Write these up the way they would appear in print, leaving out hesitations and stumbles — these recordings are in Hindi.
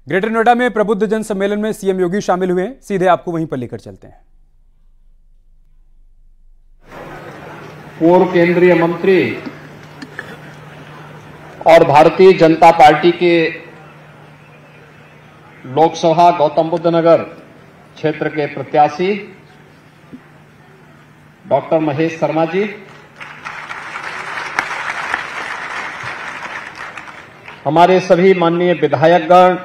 ग्रेटर नोएडा में प्रबुद्ध जन सम्मेलन में सीएम योगी शामिल हुए। सीधे आपको वहीं पर लेकर चलते हैं। पूर्व केंद्रीय मंत्री और भारतीय जनता पार्टी के लोकसभा गौतम बुद्ध नगर क्षेत्र के प्रत्याशी डॉक्टर महेश शर्मा जी, हमारे सभी माननीय विधायकगण,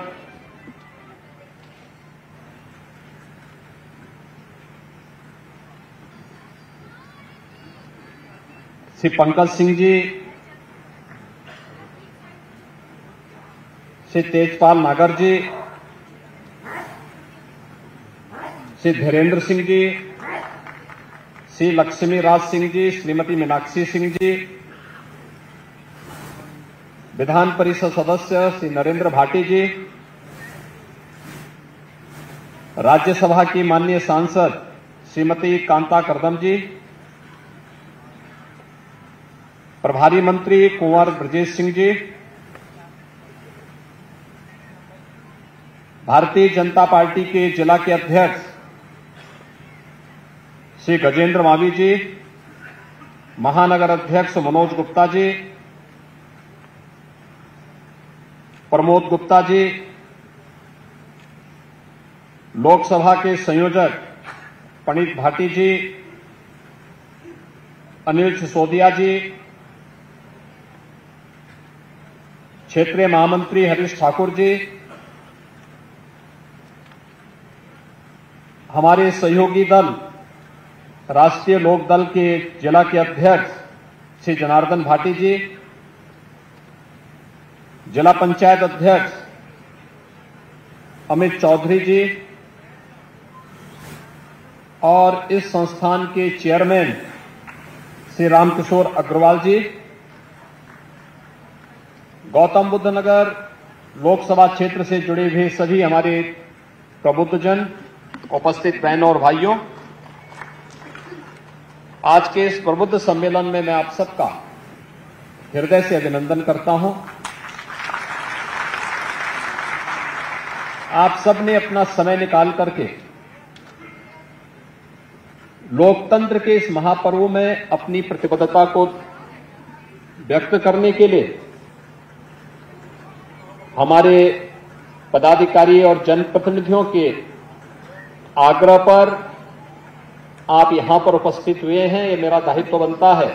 श्री पंकज सिंह जी, श्री तेजपाल नागर जी, श्री धीरेन्द्र सिंह जी, श्री लक्ष्मी राज सिंह जी, श्रीमती मीनाक्षी सिंह जी, विधान परिषद सदस्य श्री नरेंद्र भाटी जी, राज्यसभा की माननीय सांसद श्रीमती कांता करदम जी, प्रभारी मंत्री कुंवर ब्रजेश सिंह जी, भारतीय जनता पार्टी के जिला के अध्यक्ष श्री गजेंद्र मावी जी, महानगर अध्यक्ष मनोज गुप्ता जी, प्रमोद गुप्ता जी, लोकसभा के संयोजक पणित भाटी जी, अनिल सिसोदिया जी, क्षेत्रीय महामंत्री हरीश ठाकुर जी, हमारे सहयोगी दल राष्ट्रीय लोक दल के जिला के अध्यक्ष श्री जनार्दन भाटी जी, जिला पंचायत अध्यक्ष अमित चौधरी जी और इस संस्थान के चेयरमैन श्री रामकिशोर अग्रवाल जी, गौतम बुद्ध नगर लोकसभा क्षेत्र से जुड़े हुए सभी हमारे प्रबुद्धजन, उपस्थित बहनों और भाइयों, आज के इस प्रबुद्ध सम्मेलन में मैं आप सबका हृदय से अभिनंदन करता हूं। आप सब ने अपना समय निकाल करके लोकतंत्र के इस महापर्व में अपनी प्रतिबद्धता को व्यक्त करने के लिए हमारे पदाधिकारी और जनप्रतिनिधियों के आग्रह पर आप यहां पर उपस्थित हुए हैं। ये मेरा दायित्व बनता है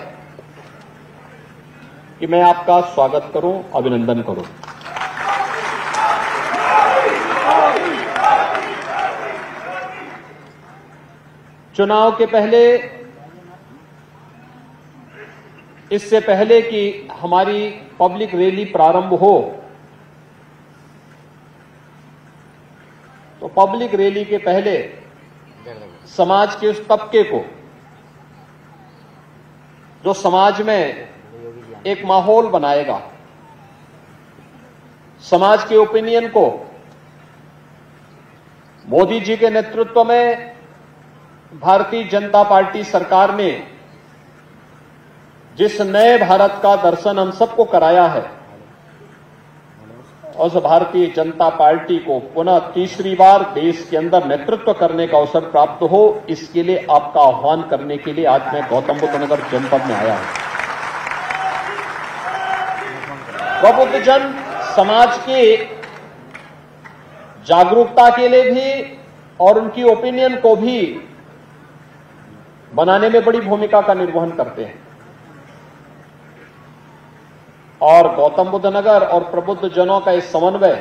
कि मैं आपका स्वागत करूं, अभिनंदन करूं। चुनाव के पहले, इससे पहले कि हमारी पब्लिक रैली प्रारंभ हो, तो पब्लिक रैली के पहले समाज के उस तबके को जो समाज में एक माहौल बनाएगा, समाज के ओपिनियन को मोदी जी के नेतृत्व में भारतीय जनता पार्टी सरकार ने जिस नए भारत का दर्शन हम सबको कराया है, उस भारतीय जनता पार्टी को पुनः तीसरी बार देश के अंदर नेतृत्व करने का अवसर प्राप्त हो, इसके लिए आपका आह्वान करने के लिए आज मैं गौतम बुद्ध नगर जनपद में आया हूं। प्रबुद्ध जन समाज के जागरूकता के लिए भी और उनकी ओपिनियन को भी बनाने में बड़ी भूमिका का निर्वहन करते हैं और गौतम बुद्ध नगर और प्रबुद्ध जनों का इस समन्वय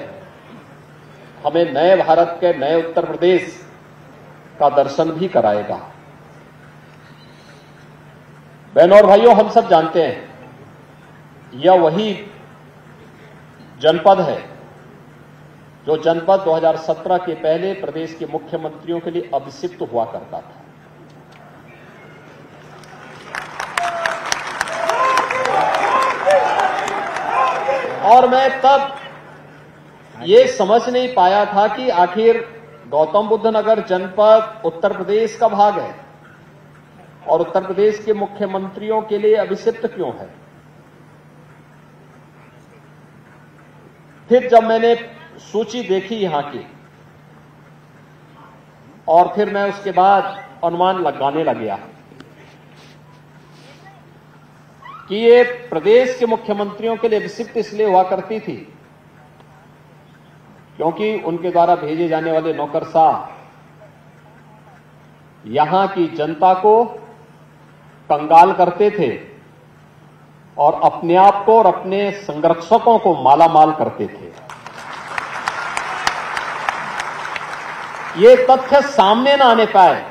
हमें नए भारत के, नए उत्तर प्रदेश का दर्शन भी कराएगा। बहनों और भाइयों, हम सब जानते हैं यह वही जनपद है जो जनपद 2017 के पहले प्रदेश के मुख्यमंत्रियों के लिए अभिषिक्त हुआ करता था। और मैं तब ये समझ नहीं पाया था कि आखिर गौतम बुद्ध नगर जनपद उत्तर प्रदेश का भाग है और उत्तर प्रदेश के मुख्यमंत्रियों के लिए अभिषिक्त क्यों है। फिर जब मैंने सूची देखी यहां की और फिर मैं उसके बाद अनुमान लगाने लग गया कि ये प्रदेश के मुख्यमंत्रियों के लिए विशिष्ट इसलिए हुआ करती थी क्योंकि उनके द्वारा भेजे जाने वाले नौकरशाह यहां की जनता को कंगाल करते थे और अपने आप को और अपने संरक्षकों को मालामाल करते थे। ये तथ्य सामने न आने पाए,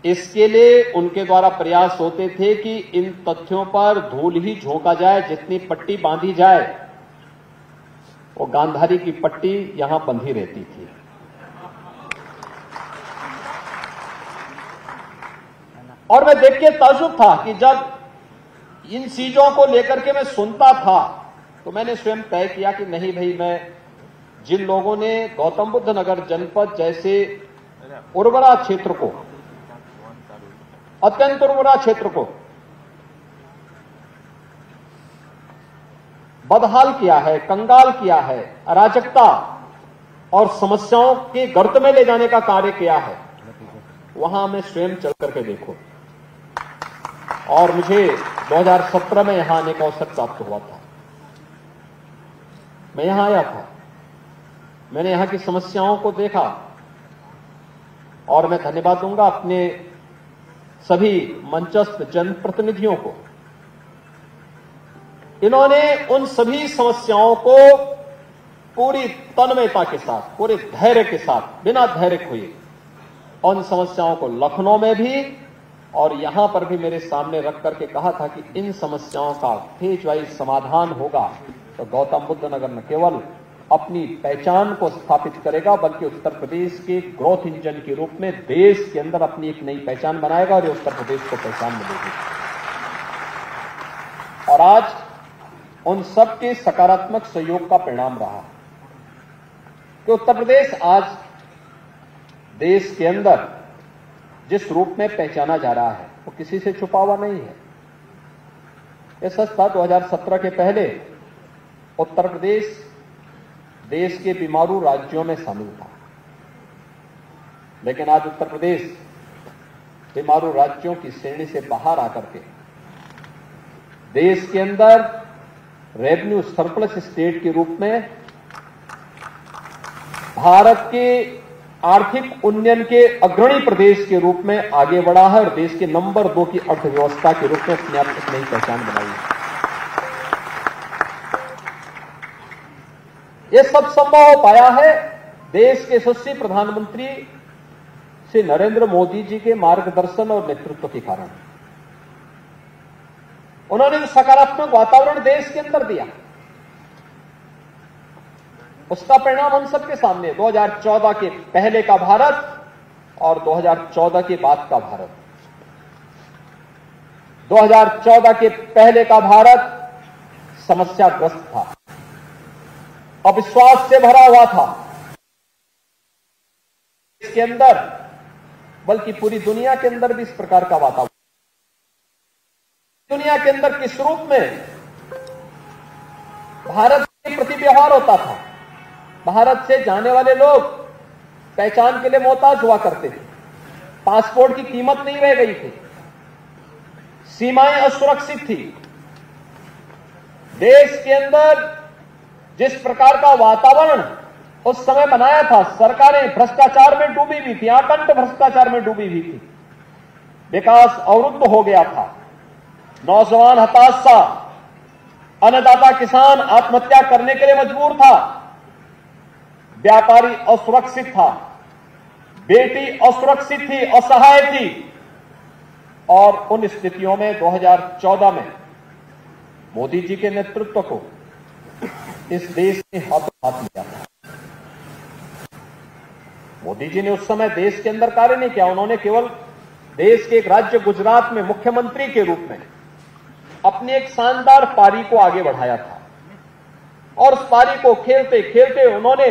इसके लिए उनके द्वारा प्रयास होते थे कि इन तथ्यों पर धूल ही झोंका जाए, जितनी पट्टी बांधी जाए वो गांधारी की पट्टी यहां बंधी रहती थी। और मैं देख के ताज्जुब था कि जब इन चीजों को लेकर के मैं सुनता था तो मैंने स्वयं तय किया कि नहीं भाई, मैं जिन लोगों ने गौतम बुद्ध नगर जनपद जैसे उर्वरा क्षेत्र को, अत्यंत उर्वरा क्षेत्र को बदहाल किया है, कंगाल किया है, अराजकता और समस्याओं के गर्त में ले जाने का कार्य किया है, वहां मैं स्वयं चल करके देखो। और मुझे 2017 में यहां आने का अवसर प्राप्त हुआ था। मैं यहां आया था, मैंने यहां की समस्याओं को देखा और मैं धन्यवाद दूंगा अपने सभी मंचस्थ जनप्रतिनिधियों को। इन्होंने उन सभी समस्याओं को पूरी तन्मयता के साथ, पूरे धैर्य के साथ, बिना धैर्य खोए उन समस्याओं को लखनऊ में भी और यहां पर भी मेरे सामने रख करके कहा था कि इन समस्याओं का फेज वाइज समाधान होगा तो गौतम बुद्ध नगर न केवल अपनी पहचान को स्थापित करेगा बल्कि उत्तर प्रदेश के ग्रोथ इंजन के रूप में देश के अंदर अपनी एक नई पहचान बनाएगा और उत्तर प्रदेश को पहचान मिलेगी। और आज उन सबके सकारात्मक सहयोग का परिणाम रहा कि उत्तर प्रदेश आज देश के अंदर जिस रूप में पहचाना जा रहा है वो किसी से छुपा हुआ नहीं है। यह सच था, 2017 के पहले उत्तर प्रदेश देश के बीमारू राज्यों में शामिल था, लेकिन आज उत्तर प्रदेश बीमारू राज्यों की श्रेणी से बाहर आकर के देश के अंदर रेवेन्यू सरप्लस स्टेट के रूप में भारत के आर्थिक उन्नयन के अग्रणी प्रदेश के रूप में आगे बढ़ा है और देश के नंबर 2 की अर्थव्यवस्था के रूप में अपने आप एक नई पहचान बनाई है। यह सब संभव हो पाया है देश के यशस्वी प्रधानमंत्री श्री नरेंद्र मोदी जी के मार्गदर्शन और नेतृत्व के कारण। उन्होंने जो सकारात्मक वातावरण देश के अंदर दिया उसका परिणाम हम सबके सामने 2014 के पहले का भारत और 2014 के बाद का भारत। 2014 के पहले का भारत समस्याग्रस्त था, अविश्वास से भरा हुआ था इसके अंदर, बल्कि पूरी दुनिया के अंदर भी इस प्रकार का वातावरण। दुनिया के अंदर किस रूप में भारत के प्रति व्यवहार होता था, भारत से जाने वाले लोग पहचान के लिए मोहताज हुआ करते थे, पासपोर्ट की कीमत नहीं रह गई थी, सीमाएं असुरक्षित थी। देश के अंदर जिस प्रकार का वातावरण उस समय बनाया था, सरकारें भ्रष्टाचार में डूबी हुई थी, आकंठ भ्रष्टाचार में डूबी हुई थी, विकास अवरुद्ध हो गया था, नौजवान हताश था, अन्नदाता किसान आत्महत्या करने के लिए मजबूर था, व्यापारी असुरक्षित था, बेटी असुरक्षित थी, असहाय थी। और उन स्थितियों में 2014 में मोदी जी के नेतृत्व को इस देश ने हाथों हाथ लिया था। मोदी जी ने उस समय देश के अंदर कार्य नहीं किया, उन्होंने केवल देश के एक राज्य गुजरात में मुख्यमंत्री के रूप में अपनी एक शानदार पारी को आगे बढ़ाया था और उस पारी को खेलते खेलते उन्होंने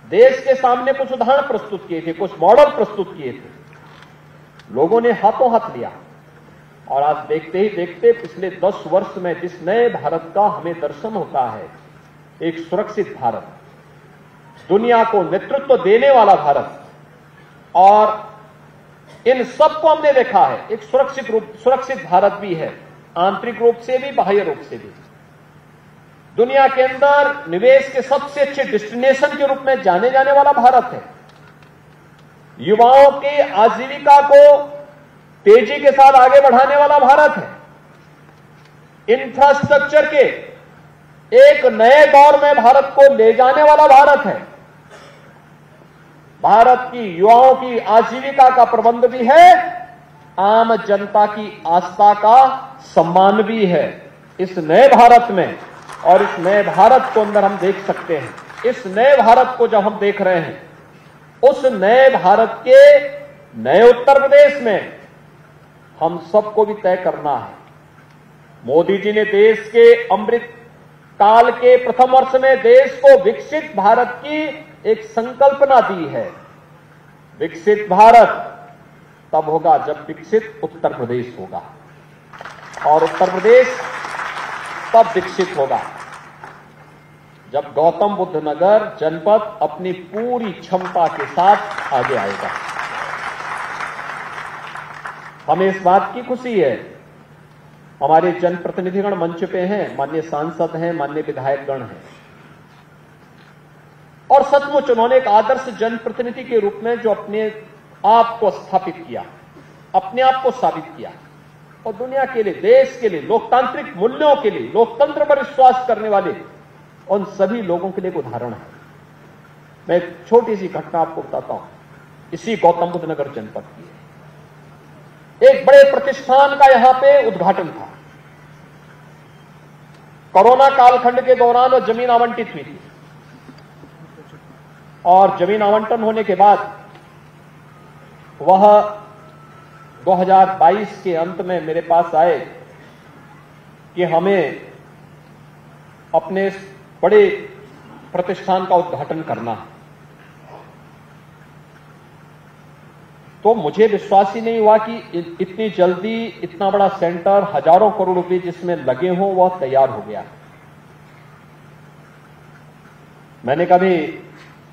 देश के सामने कुछ उदाहरण प्रस्तुत किए थे, कुछ मॉडल प्रस्तुत किए थे, लोगों ने हाथों हाथ लिया। और आज देखते ही देखते पिछले 10 वर्ष में जिस नए भारत का हमें दर्शन होता है, एक सुरक्षित भारत, दुनिया को नेतृत्व देने वाला भारत, और इन सबको हमने देखा है। एक सुरक्षित भारत भी है, आंतरिक रूप से भी, बाह्य रूप से भी। दुनिया के अंदर निवेश के सबसे अच्छे डेस्टिनेशन के रूप में जाने जाने वाला भारत है। युवाओं की आजीविका को तेजी के साथ आगे बढ़ाने वाला भारत है। इंफ्रास्ट्रक्चर के एक नए दौर में भारत को ले जाने वाला भारत है। भारत की युवाओं की आजीविका का प्रबंध भी है, आम जनता की आस्था का सम्मान भी है। इस नए भारत में, और इस नए भारत को अंदर हम देख सकते हैं, इस नए भारत को जब हम देख रहे हैं, उस नए भारत के नए उत्तर प्रदेश में हम सबको भी तय करना है। मोदी जी ने देश के अमृत काल के प्रथम वर्ष में देश को विकसित भारत की एक संकल्पना दी है। विकसित भारत तब होगा जब विकसित उत्तर प्रदेश होगा, और उत्तर प्रदेश तब विकसित होगा जब गौतम बुद्ध नगर जनपद अपनी पूरी क्षमता के साथ आगे आएगा। हमें इस बात की खुशी है, हमारे जनप्रतिनिधिगण मंच पे हैं, माननीय सांसद हैं, माननीय विधायकगण हैं, और सचमुच उन्होंने एक आदर्श जनप्रतिनिधि के रूप में जो अपने आप को स्थापित किया, अपने आप को साबित किया, और दुनिया के लिए, देश के लिए, लोकतांत्रिक मूल्यों के लिए, लोकतंत्र पर विश्वास करने वाले उन सभी लोगों के लिए एक उदाहरण है। मैं एक छोटी सी घटना आपको बताता हूं, इसी गौतम बुद्ध नगर जनपद की। एक बड़े प्रतिष्ठान का यहां पे उद्घाटन था। कोरोना कालखंड के दौरान वो जमीन आवंटित हुई थी, और जमीन आवंटन होने के बाद वह 2022 के अंत में मेरे पास आए कि हमें अपने बड़े प्रतिष्ठान का उद्घाटन करना है। तो मुझे विश्वास ही नहीं हुआ कि इतनी जल्दी इतना बड़ा सेंटर, हजारों करोड़ रुपए जिसमें लगे हों, वह तैयार हो गया। मैंने कहा भी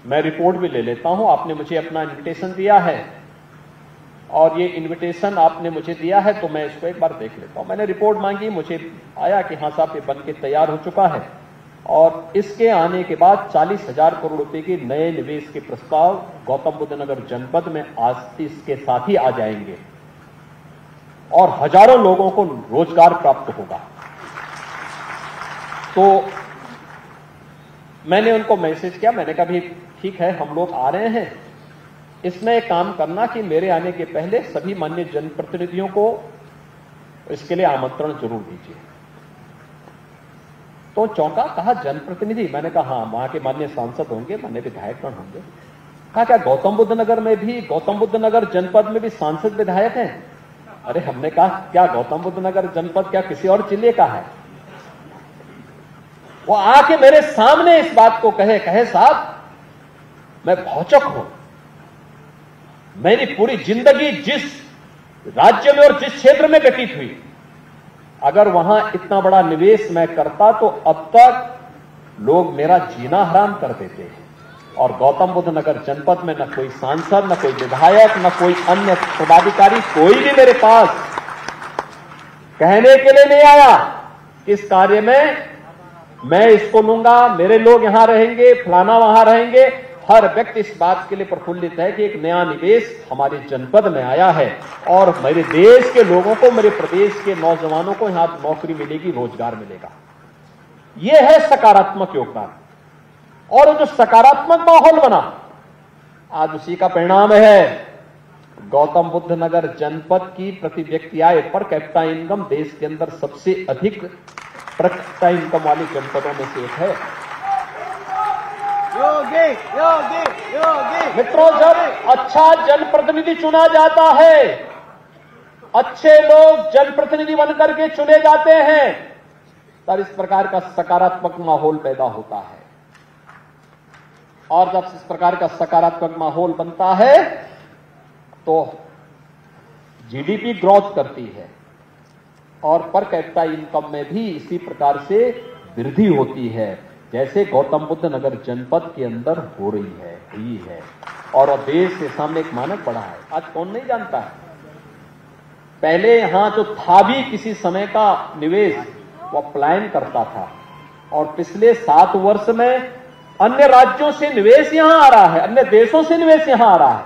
मैं रिपोर्ट भी ले लेता हूं, आपने मुझे अपना इनविटेशन दिया है, और ये इनविटेशन आपने मुझे दिया है तो मैं इसको एक बार देख लेता हूं। मैंने रिपोर्ट मांगी, मुझे आया कि हाँ साहब ये बन के तैयार हो चुका है, और इसके आने के बाद 40,000 करोड़ रुपए के नए निवेश के प्रस्ताव गौतम बुद्ध नगर जनपद में आज इसके साथ ही आ जाएंगे, और हजारों लोगों को रोजगार प्राप्त होगा। तो मैंने उनको मैसेज किया, मैंने कहा भी ठीक है, हम लोग आ रहे हैं, इसमें एक काम करना कि मेरे आने के पहले सभी माननीय जनप्रतिनिधियों को इसके लिए आमंत्रण जरूर दीजिए। तो चौंका, कहा जनप्रतिनिधि? मैंने कहा हाँ, वहां के माननीय सांसद होंगे, माननीय विधायकगण होंगे। कहा क्या गौतम बुद्ध नगर में भी, गौतम बुद्ध नगर जनपद में भी सांसद विधायक हैं? अरे हमने कहा क्या गौतम बुद्ध नगर जनपद क्या किसी और जिले का है? वो आके मेरे सामने इस बात को कहे साहब मैं भौचक हूं, मेरी पूरी जिंदगी जिस राज्य में और जिस क्षेत्र में व्यतीत हुई, अगर वहां इतना बड़ा निवेश मैं करता तो अब तक लोग मेरा जीना हराम कर देते हैं। और गौतम बुद्ध नगर जनपद में न कोई सांसद, न कोई विधायक, न कोई अन्य पदाधिकारी, कोई भी मेरे पास कहने के लिए नहीं आया कि इस कार्य में मैं इसको लूंगा, मेरे लोग यहां रहेंगे, फलाना वहां रहेंगे। हर व्यक्ति इस बात के लिए प्रफुल्लित है कि एक नया निवेश हमारे जनपद में आया है, और मेरे देश के लोगों को, मेरे प्रदेश के नौजवानों को यहां नौकरी मिलेगी, रोजगार मिलेगा। यह है सकारात्मक योगदान। और जो सकारात्मक माहौल बना, आज उसी का परिणाम है गौतम बुद्ध नगर जनपद की प्रति व्यक्ति आय पर कैपिटा इनकम देश के अंदर सबसे अधिक पर कैपिटा इनकम वाली जनपदों में से एक है। योगी योगी योगी मित्रों, जब अच्छा जनप्रतिनिधि चुना जाता है, अच्छे लोग जनप्रतिनिधि बनकर के चुने जाते हैं, तब इस प्रकार का सकारात्मक माहौल पैदा होता है। और जब इस प्रकार का सकारात्मक माहौल बनता है तो जीडीपी ग्रोथ करती है, और पर कैपिटा इनकम में भी इसी प्रकार से वृद्धि होती है। जैसे गौतम बुद्ध नगर जनपद के अंदर हो रही है, हुई है, और देश के सामने एक मानक पड़ा है। आज कौन नहीं जानता है। पहले यहां जो था भी किसी समय का निवेश, वह पलायन करता था, और पिछले 7 वर्ष में अन्य राज्यों से निवेश यहां आ रहा है, अन्य देशों से निवेश यहां आ रहा है।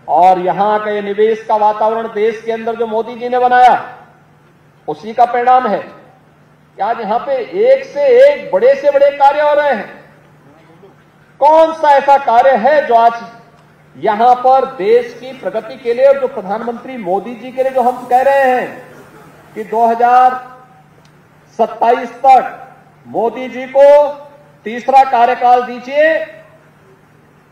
और यहां का ये निवेश का वातावरण देश के अंदर जो मोदी जी ने बनाया, उसी का परिणाम है कि आज यहां पे एक से एक बड़े से बड़े कार्य हो रहे हैं। कौन सा ऐसा कार्य है जो आज यहां पर देश की प्रगति के लिए, और जो प्रधानमंत्री मोदी जी के लिए जो हम कह रहे हैं कि 2027 तक मोदी जी को तीसरा कार्यकाल दीजिए,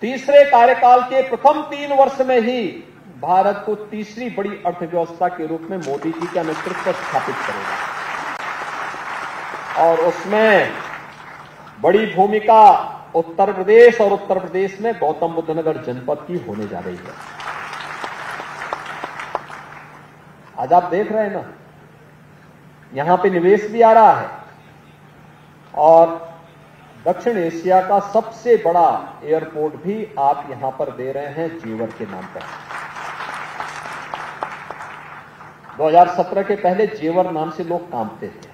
तीसरे कार्यकाल के प्रथम 3 वर्ष में ही भारत को तीसरी बड़ी अर्थव्यवस्था के रूप में मोदी जी का नेतृत्व स्थापित करेगा, और उसमें बड़ी भूमिका उत्तर प्रदेश और उत्तर प्रदेश में गौतम बुद्ध नगर जनपद की होने जा रही है। आज आप देख रहे हैं ना, यहां पे निवेश भी आ रहा है, और दक्षिण एशिया का सबसे बड़ा एयरपोर्ट भी आप यहां पर दे रहे हैं जेवर के नाम पर। 2017 के पहले जेवर नाम से लोग कांपते थे,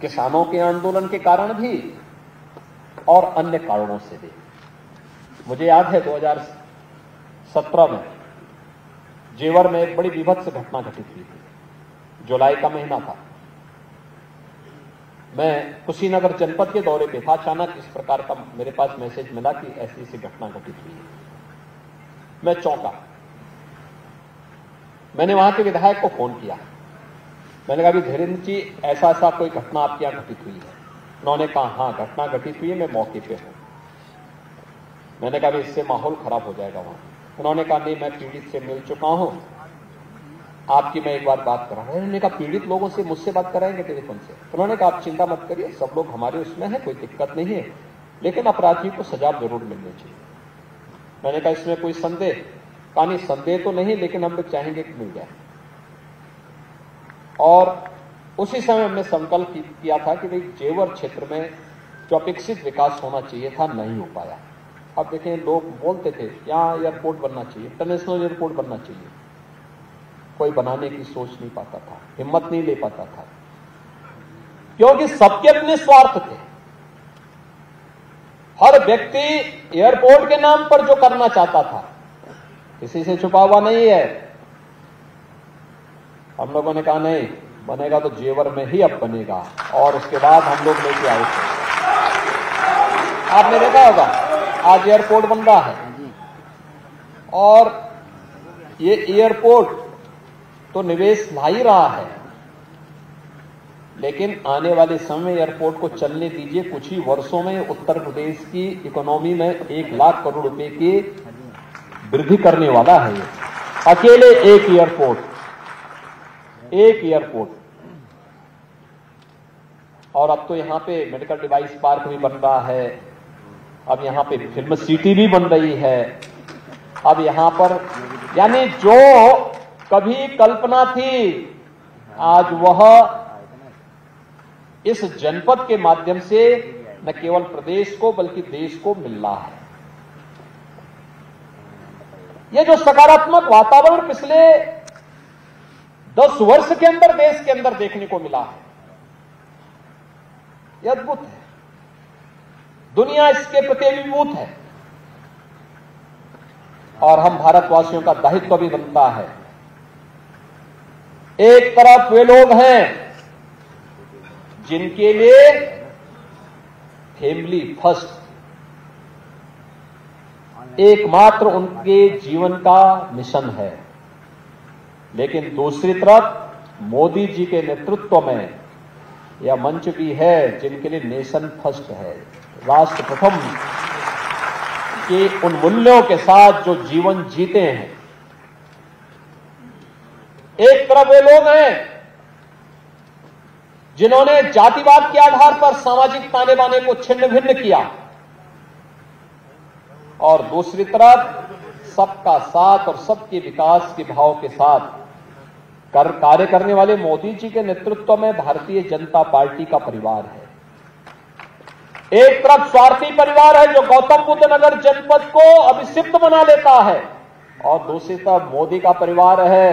किसानों के आंदोलन के कारण भी और अन्य कारणों से भी। मुझे याद है 2017 में जेवर में एक बड़ी विभत्स घटना घटित हुई थी। जुलाई का महीना था, मैं कुशीनगर जनपद के दौरे पे था। अचानक इस प्रकार का मेरे पास मैसेज मिला कि ऐसी ऐसी घटना घटित हुई है। मैं चौंका। मैंने वहां के विधायक को फोन किया। मैंने कहा, धीरेन्द्र जी, ऐसा ऐसा कोई घटना आपके यहां घटित हुई है? उन्होंने कहा, हाँ घटना घटित हुई है, मैं मौके पे हूं। मैंने कहा, इससे माहौल खराब हो जाएगा वहां। उन्होंने कहा, नहीं, मैं पीड़ित से मिल चुका हूं, आपकी मैं एक बार बात करा। उन्होंने कहा, पीड़ित लोगों से मुझसे बात कराएंगे टेलीफोन से? उन्होंने कहा, आप चिंता मत करिए, सब लोग हमारे उसमें है, कोई दिक्कत नहीं है, लेकिन अपराधी को सजा जरूर मिलनी चाहिए। मैंने कहा, इसमें कोई संदेह? कहा, नहीं संदेह तो नहीं, लेकिन हम लोग चाहेंगे कि मिल जाए। और उसी समय हमने संकल्प किया था कि भाई जेवर क्षेत्र में जो अपेक्षित विकास होना चाहिए था, नहीं हो पाया। अब देखें, लोग बोलते थे यहाँ एयरपोर्ट बनना चाहिए, इंटरनेशनल एयरपोर्ट बनना चाहिए, कोई बनाने की सोच नहीं पाता था, हिम्मत नहीं ले पाता था, क्योंकि सबके अपने स्वार्थ थे। हर व्यक्ति एयरपोर्ट के नाम पर जो करना चाहता था, किसी से छुपा हुआ नहीं है। हम लोगों ने कहा, नहीं बनेगा तो जेवर में ही अब बनेगा, और उसके बाद हम लोग लेके आए थे। आपने देखा होगा, आज एयरपोर्ट बन रहा है, और ये एयरपोर्ट तो निवेश ला ही रहा है, लेकिन आने वाले समय एयरपोर्ट को चलने दीजिए। कुछ ही वर्षों में उत्तर प्रदेश की इकोनॉमी में 1 लाख करोड़ रुपए की वृद्धि करने वाला है। ये अकेले एक एयरपोर्ट। और अब तो यहां पे मेडिकल डिवाइस पार्क भी बन रहा है, अब यहां पे फिल्म सिटी भी बन रही है। अब यहां पर यानी जो कभी कल्पना थी, आज वह इस जनपद के माध्यम से न केवल प्रदेश को बल्कि देश को मिल रहा है। ये जो सकारात्मक वातावरण पिछले 10 वर्ष के अंदर देश के अंदर देखने को मिला है, यह अद्भुत है। दुनिया इसके प्रति अभिभूत है, और हम भारतवासियों का दायित्व भी बनता है। एक तरफ वे लोग हैं जिनके लिए फैमिली फर्स्ट एकमात्र उनके जीवन का मिशन है, लेकिन दूसरी तरफ मोदी जी के नेतृत्व में यह मंच भी है जिनके लिए नेशन फर्स्ट है, राष्ट्र प्रथम के उन मूल्यों के साथ जो जीवन जीते हैं। एक तरफ वे लोग हैं जिन्होंने जातिवाद के आधार पर सामाजिक ताने बाने को छिन्न भिन्न किया, और दूसरी तरफ सबका साथ और सबके विकास के भाव के साथ कार्य करने वाले मोदी जी के नेतृत्व में भारतीय जनता पार्टी का परिवार है। एक तरफ स्वार्थी परिवार है जो गौतम बुद्ध नगर जनपद को अभिषिक्त बना लेता है, और दूसरी तरफ मोदी का परिवार है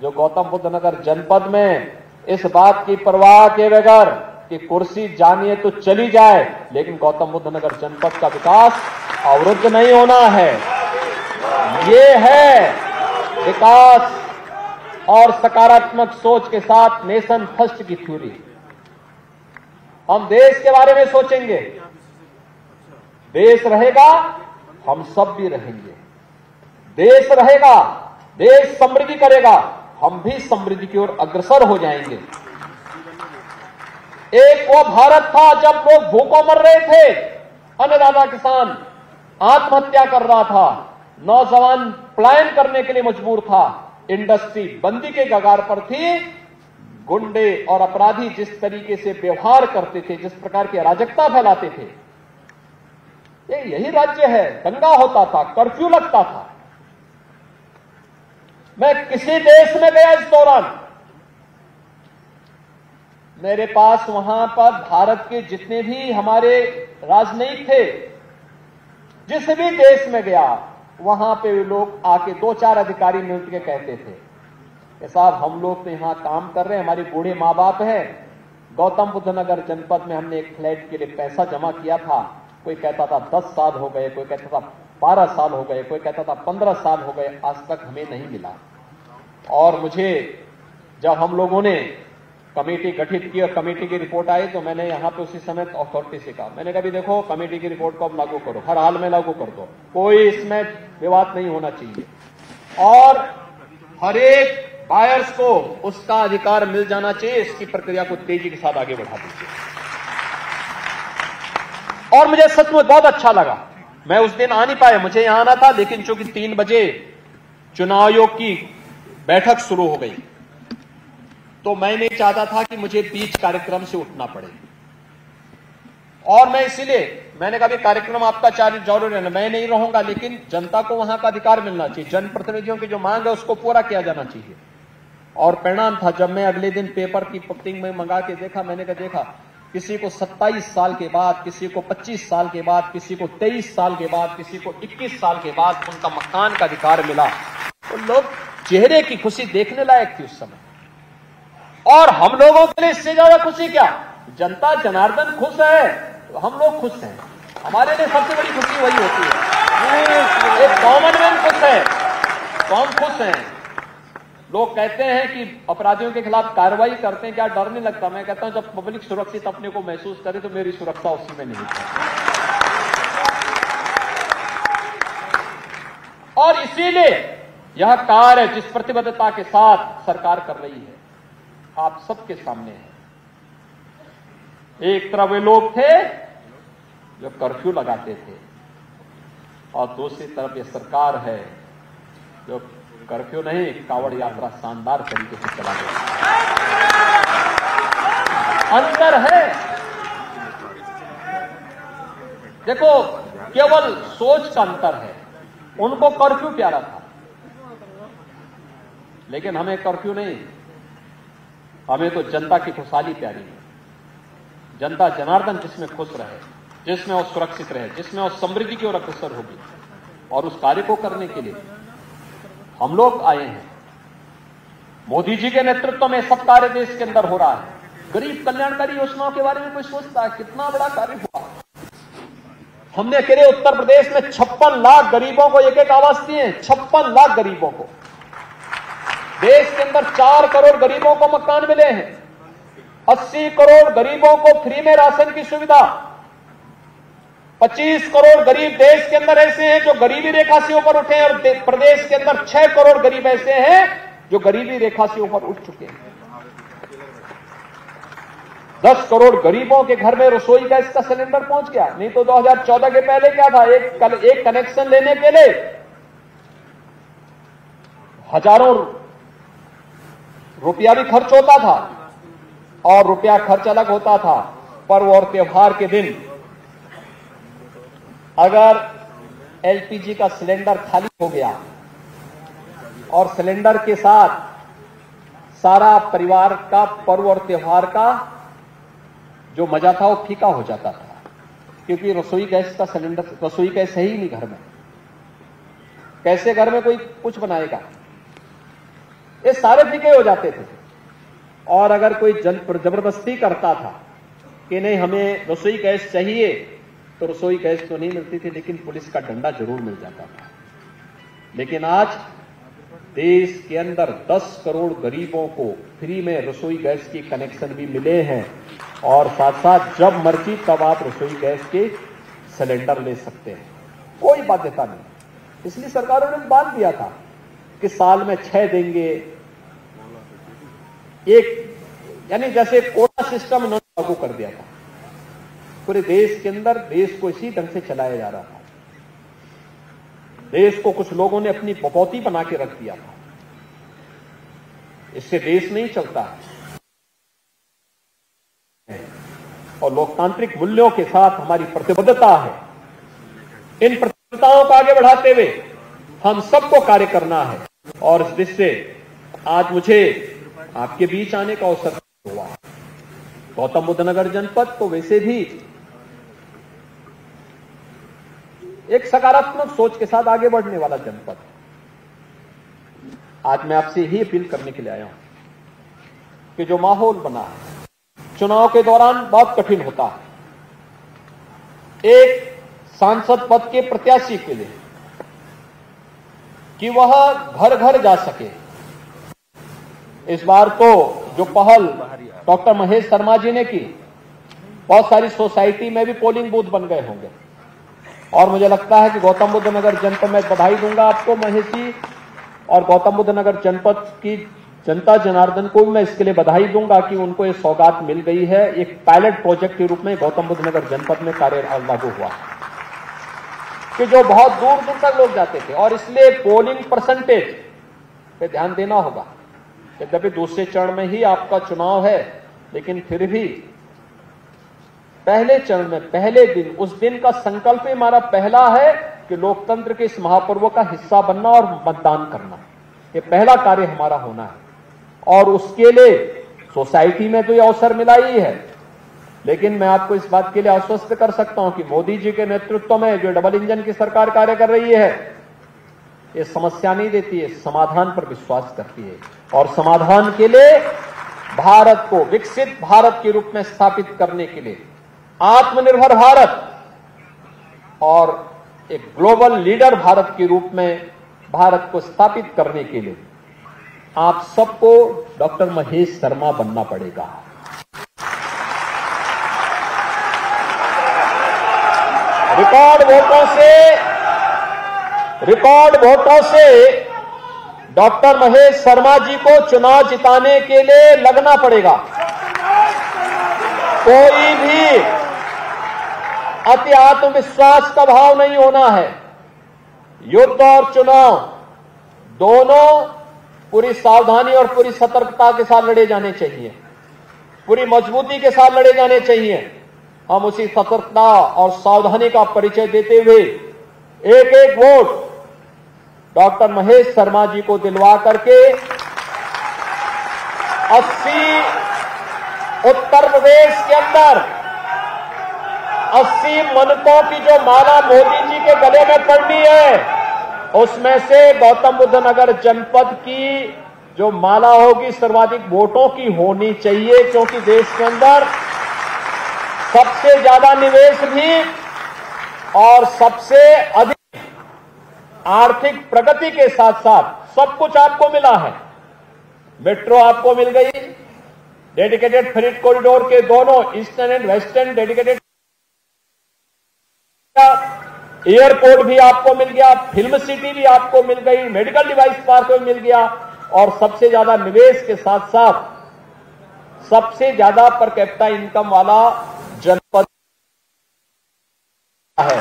जो गौतम बुद्ध नगर जनपद में इस बात की परवाह के बगैर कि कुर्सी जानिए तो चली जाए, लेकिन गौतम बुद्ध नगर जनपद का विकास अवरुद्ध नहीं होना है। ये है विकास और सकारात्मक सोच के साथ नेशन फर्स्ट की थ्योरी। हम देश के बारे में सोचेंगे, देश रहेगा हम सब भी रहेंगे, देश रहेगा, देश समृद्धि करेगा, हम भी समृद्धि की ओर अग्रसर हो जाएंगे। एक वो भारत था जब लोग भूखों मर रहे थे, अन्नदाता किसान आत्महत्या कर रहा था, नौजवान पलायन करने के लिए मजबूर था, इंडस्ट्री बंदी के कगार पर थी, गुंडे और अपराधी जिस तरीके से व्यवहार करते थे, जिस प्रकार की अराजकता फैलाते थे, यही राज्य है। दंगा होता था, कर्फ्यू लगता था। मैं किसी देश में गया इस दौरान, मेरे पास वहां पर भारत के जितने भी हमारे राजनयिक थे, जिस भी देश में गया वहां पे लोग आके 2-4 अधिकारी मिलकर के कहते थे कि साहब हम लोग तो यहां काम कर रहे हैं, हमारे बूढ़े मां बाप हैं, गौतम बुद्ध नगर जनपद में हमने एक फ्लैट के लिए पैसा जमा किया था, कोई कहता था 10 साल हो गए, कोई कहता था 12 साल हो गए, कोई कहता था 15 साल हो गए, आज तक हमें नहीं मिला। और मुझे जब हम लोगों ने कमेटी गठित की और कमेटी की रिपोर्ट आई तो मैंने यहां पे उसी समय अथॉरिटी से कहा, मैंने कहा भी देखो कमेटी की रिपोर्ट को अब लागू करो, हर हाल में लागू कर दो, कोई इसमें विवाद नहीं होना चाहिए, और हर एक बायर्स को उसका अधिकार मिल जाना चाहिए, इसकी प्रक्रिया को तेजी के साथ आगे बढ़ा दीजिए। और मुझे सचमुच बहुत अच्छा लगा, मैं उस दिन आ नहीं पाया, मुझे यहां आना था, लेकिन चूंकि 3 बजे चुनाव आयोग की बैठक शुरू हो गई तो मैं नहीं चाहता था कि मुझे बीच कार्यक्रम से उठना पड़े, और मैं इसीलिए मैंने कहा भी कार्यक्रम आपका जरूर रहना, मैं नहीं रहूंगा, लेकिन जनता को वहां का अधिकार मिलना चाहिए, जनप्रतिनिधियों की जो मांग है उसको पूरा किया जाना चाहिए। और परिणाम था जब मैं अगले दिन पेपर की पक्टिंग में मंगा के देखा, मैंने कहा देखा किसी को 27 साल के बाद, किसी को 25 साल के बाद, किसी को 23 साल के बाद, किसी को 21 साल के बाद उनका मकान का अधिकार मिला, तो लोग चेहरे की खुशी देखने लायक थी उस समय। और हम लोगों के लिए इससे ज्यादा खुशी क्या, जनता जनार्दन खुश है तो हम लोग खुश हैं, हमारे लिए सबसे बड़ी खुशी वही होती है। एक कॉमन मैन खुश है तो हम खुश हैं। लोग कहते हैं कि अपराधियों के खिलाफ कार्रवाई करते हैं, क्या डर नहीं लगता? मैं कहता हूं जब पब्लिक सुरक्षित अपने को महसूस करे तो मेरी सुरक्षा उसी में नहीं है। और इसीलिए यह कार्य जिस प्रतिबद्धता के साथ सरकार कर रही है आप सबके सामने है। एक तरफ वे लोग थे जो कर्फ्यू लगाते थे और दूसरी तरफ ये सरकार है जो कर्फ्यू नहीं, कावड़ यात्रा शानदार तरीके से चला गया। अंतर है, देखो केवल सोच का अंतर है। उनको कर्फ्यू प्यारा था, लेकिन हमें कर्फ्यू नहीं, हमें तो जनता की खुशहाली प्यारी है। जनता जनार्दन जिसमें खुश रहे, जिसमें वो सुरक्षित रहे, जिसमें वो समृद्धि की ओर अग्रसर होगी, और उस कार्य को करने के लिए हम लोग आए हैं। मोदी जी के नेतृत्व में सब कार्य देश के अंदर हो रहा है। गरीब कल्याणकारी योजनाओं के बारे में कोई सोचता है कितना बड़ा कार्य हुआ। हमने अकेले उत्तर प्रदेश में 56 लाख गरीबों को एक आवास दिए, 56 लाख गरीबों को। देश के अंदर 4 करोड़ गरीबों को मकान मिले हैं, 80 करोड़ गरीबों को फ्री में राशन की सुविधा, 25 करोड़ गरीब देश के अंदर ऐसे हैं जो गरीबी रेखा से ऊपर उठे हैं, और प्रदेश के अंदर 6 करोड़ गरीब ऐसे हैं जो गरीबी रेखा से ऊपर उठ चुके हैं। 10 करोड़ गरीबों के घर में रसोई गैस का सिलेंडर पहुंच गया। नहीं तो 2014 के पहले क्या था, एक कनेक्शन लेने के लिए हजारों रुपया भी खर्च होता था, और रुपया खर्च अलग होता था। पर्व और त्योहार के दिन अगर एलपीजी का सिलेंडर खाली हो गया और सिलेंडर के साथ सारा परिवार का पर्व और त्योहार का जो मजा था वो फीका हो जाता था, क्योंकि रसोई गैस का सिलेंडर, रसोई गैस है ही नहीं घर में, कैसे घर में कोई कुछ बनाएगा, ये सारे फीके हो जाते थे। और अगर कोई जबरदस्ती करता था कि नहीं हमें रसोई गैस चाहिए, तो रसोई गैस तो नहीं मिलती थी, लेकिन पुलिस का डंडा जरूर मिल जाता था। लेकिन आज देश के अंदर 10 करोड़ गरीबों को फ्री में रसोई गैस की कनेक्शन भी मिले हैं, और साथ साथ जब मर्जी तब आप रसोई गैस के सिलेंडर ले सकते हैं, कोई बाध्यता नहीं। इसलिए सरकारों ने बांध दिया था कि साल में 6 देंगे, एक यानी जैसे कोटा सिस्टम उन्होंने लागू कर दिया था पूरे देश के अंदर। देश को इसी ढंग से चलाया जा रहा था। देश को कुछ लोगों ने अपनी बपौती बना के रख दिया था। इससे देश नहीं चलता है, और लोकतांत्रिक मूल्यों के साथ हमारी प्रतिबद्धता है। इन प्रतिबद्धताओं को आगे बढ़ाते हुए हम सबको कार्य करना है, और इस दृष्टि से आज मुझे आपके बीच आने का अवसर हुआ है। गौतम बुद्ध नगर जनपद तो वैसे भी एक सकारात्मक सोच के साथ आगे बढ़ने वाला जनपद। आज मैं आपसे यही अपील करने के लिए आया हूं कि जो माहौल बना है, चुनाव के दौरान बहुत कठिन होता है एक सांसद पद के प्रत्याशी के लिए कि वह घर घर जा सके। इस बार तो जो पहल डॉक्टर महेश शर्मा जी ने की, बहुत सारी सोसाइटी में भी पोलिंग बूथ बन गए होंगे, और मुझे लगता है कि गौतम बुद्ध नगर जनपद में बधाई दूंगा आपको महेश जी, और गौतम बुद्ध नगर जनपद की जनता जनार्दन को भी मैं इसके लिए बधाई दूंगा कि उनको ये सौगात मिल गई है। एक पायलट प्रोजेक्ट के रूप में गौतम बुद्ध नगर जनपद में कार्य लागू हुआ कि जो बहुत दूर दूर तक लोग जाते थे, और इसलिए पोलिंग परसेंटेज पे ध्यान देना होगा। यद्यपि दूसरे चरण में ही आपका चुनाव है, लेकिन फिर भी पहले चरण में पहले दिन, उस दिन का संकल्प हमारा पहला है कि लोकतंत्र के इस महापर्व का हिस्सा बनना और मतदान करना। ये पहला कार्य हमारा होना है, और उसके लिए सोसाइटी में तो ये अवसर मिला ही है, लेकिन मैं आपको इस बात के लिए आश्वस्त कर सकता हूं कि मोदी जी के नेतृत्व में जो डबल इंजन की सरकार कार्य कर रही है, ये समस्या नहीं देती है, समाधान पर विश्वास करती है, और समाधान के लिए भारत को विकसित भारत के रूप में स्थापित करने के लिए, आत्मनिर्भर भारत और एक ग्लोबल लीडर भारत के रूप में भारत को स्थापित करने के लिए आप सबको डॉक्टर महेश शर्मा बनना पड़ेगा। रिकॉर्ड वोटों से डॉक्टर महेश शर्मा जी को चुनाव जिताने के लिए लगना पड़ेगा। कोई भी अति आत्मविश्वास का भाव नहीं होना है। युद्ध और चुनाव दोनों पूरी सावधानी और पूरी सतर्कता के साथ लड़े जाने चाहिए, पूरी मजबूती के साथ लड़े जाने चाहिए। हम उसी सतर्कता और सावधानी का परिचय देते हुए एक एक वोट डॉक्टर महेश शर्मा जी को दिलवा करके 80 उत्तर प्रदेश के अंदर 80 मनकों की जो माला मोदी जी के गले में पड़नी है, उसमें से गौतम बुद्ध नगर जनपद की जो माला होगी सर्वाधिक वोटों की होनी चाहिए, क्योंकि देश के अंदर सबसे ज्यादा निवेश भी और सबसे अधिक आर्थिक प्रगति के साथ साथ सब कुछ आपको मिला है। मेट्रो आपको मिल गई, डेडिकेटेड फ्रेट कॉरिडोर के दोनों eastern and western dedicated, airport भी आपको मिल गया, फिल्म सिटी भी आपको मिल गई, मेडिकल डिवाइस पार्क भी मिल गया, और सबसे ज्यादा निवेश के साथ साथ सबसे ज्यादा पर कैपिटा इनकम वाला जनपद है।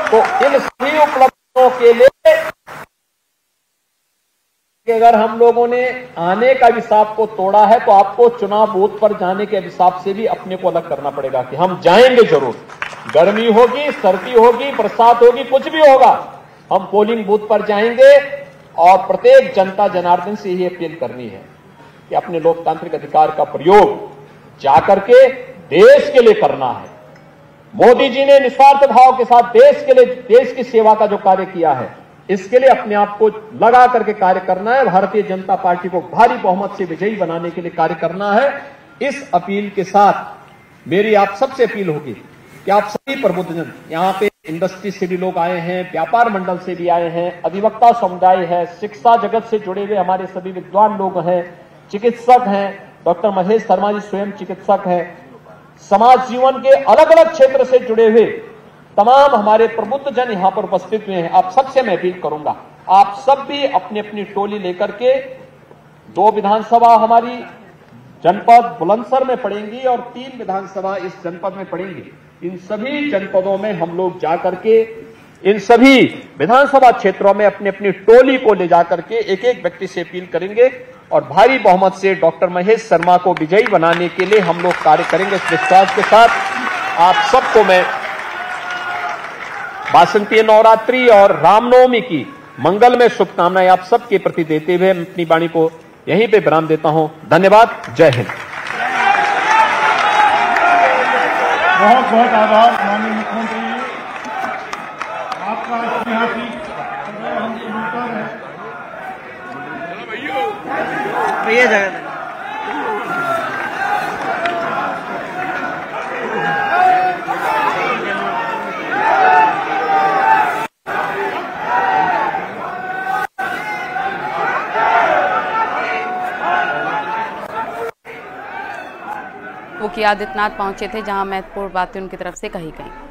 तो इन सभी उपलब्धियों के लिए अगर हम लोगों ने आने का अभिशाप को तोड़ा है, तो आपको चुनाव बूथ पर जाने के अभिशाप से भी अपने को अलग करना पड़ेगा कि हम जाएंगे जरूर। गर्मी होगी, सर्दी होगी, बरसात होगी, कुछ भी होगा, हम पोलिंग बूथ पर जाएंगे, और प्रत्येक जनता जनार्दन से यही अपील करनी है कि अपने लोकतांत्रिक अधिकार का प्रयोग जाकर के देश के लिए करना है। मोदी जी ने निस्वार्थ भाव के साथ देश के लिए, देश की सेवा का जो कार्य किया है, इसके लिए अपने आप को लगा करके कार्य करना है। भारतीय जनता पार्टी को भारी बहुमत से विजयी बनाने के लिए कार्य करना है। इस अपील के साथ मेरी आप सबसे अपील होगी कि आप सभी प्रबुद्धजन, यहाँ पे इंडस्ट्री से भी लोग आए हैं, व्यापार मंडल से भी आए हैं, अधिवक्ता समुदाय है, शिक्षा जगत से जुड़े हुए हमारे सभी विद्वान लोग हैं, चिकित्सक हैं, डॉक्टर महेश शर्मा जी स्वयं चिकित्सक हैं, समाज जीवन के अलग अलग क्षेत्र से जुड़े हुए तमाम हमारे प्रबुद्ध जन यहां पर उपस्थित हुए हैं। आप सबसे मैं अपील करूंगा, आप सब भी अपनी अपनी टोली लेकर के 2 विधानसभा हमारी जनपद बुलंदशहर में पड़ेंगी और 3 विधानसभा इस जनपद में पड़ेंगी। इन सभी जनपदों में हम लोग जाकर के इन सभी विधानसभा क्षेत्रों में अपनी अपनी टोली को ले जाकर के एक एक व्यक्ति से अपील करेंगे और भारी बहुमत से डॉक्टर महेश शर्मा को विजयी बनाने के लिए हम लोग कार्य करेंगे। इस विश्वास के साथ आप सबको मैं वासंती नवरात्रि और रामनवमी की मंगलमय शुभकामनाएं आप सबके प्रति देते हुए मैं अपनी वाणी को यहीं पे विराम देता हूं। धन्यवाद। जय हिंद। बहुत बहुत आभार माननीय मुख्यमंत्री जी, आपका ऐतिहासिक हम सुनकर है। भैया जगह योगी आदित्यनाथ पहुंचे थे, जहां महत्वपूर्ण बातें उनकी तरफ से कही गई।